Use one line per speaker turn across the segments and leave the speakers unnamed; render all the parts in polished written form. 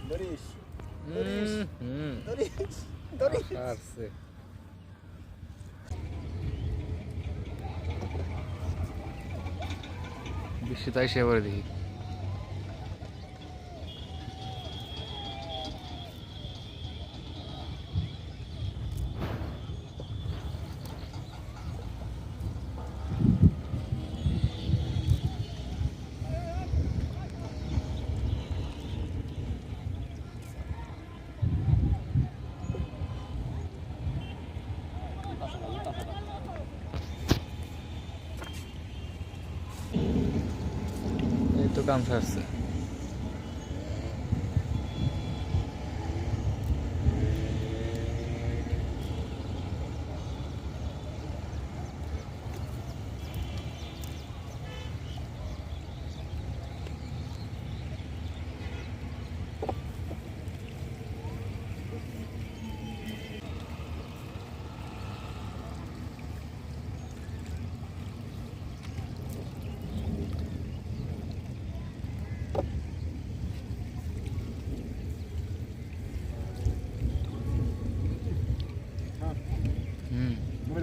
ধরিস ধরিস ধরিস ধরিস
আসছে বৃষ্টি তাই সে করে দেখি এই তো কাম সারছে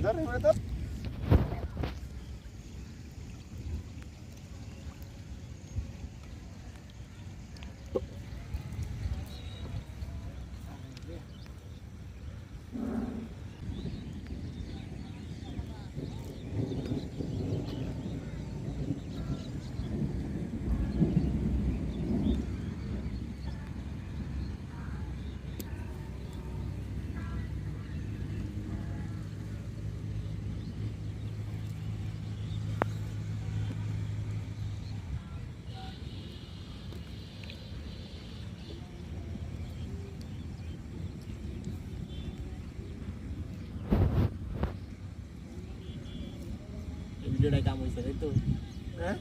ধর ধর ভিডিওটা কাম হইছে তাই তো হ্যাঁ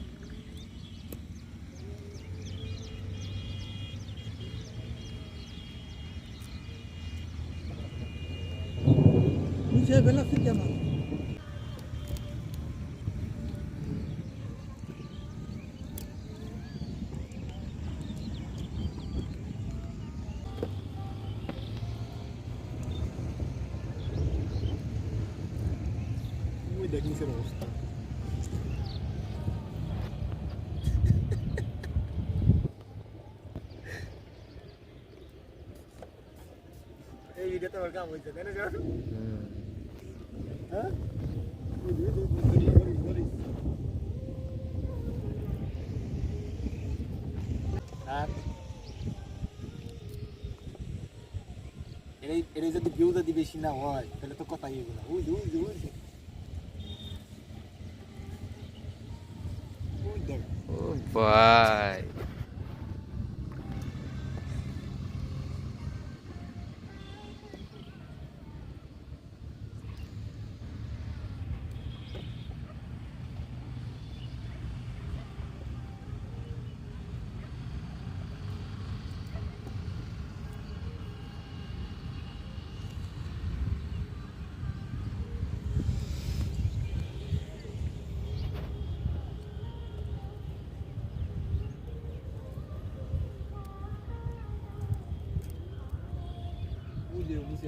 নিচে বেলা থেকে আমার ওই দেখ নিচের অবস্থা এই ভিডিও তো কাম হইছে তাই না জানো হ্যাঁ আর এর যদি ভিউ যদি বেশি না হয় তাহলে তো কথাই হবে না ওই দেখ
ও ভাই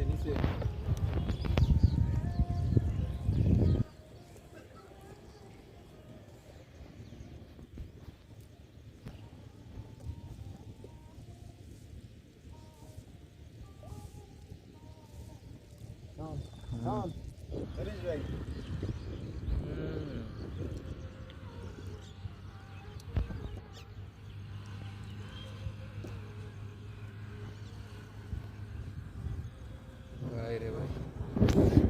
নিচে হরিশ ভাই
ভাই রে ভাই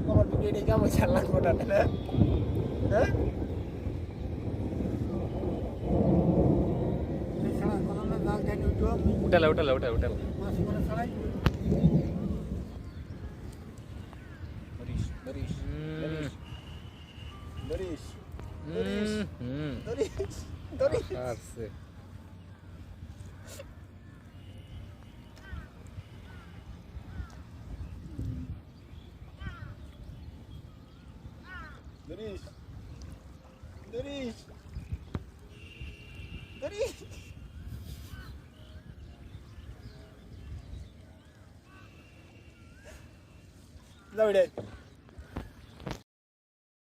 আমার ভিডিওটা কাম হইছে আল্লাহ কোটা না হ্যাঁ
উঠালা উঠালা উঠা উঠালা
ধরিস ধরিস ধরিস ধরিস ধরিস
আসছে
ধরিস ধরিস ধরিস जाऊ दे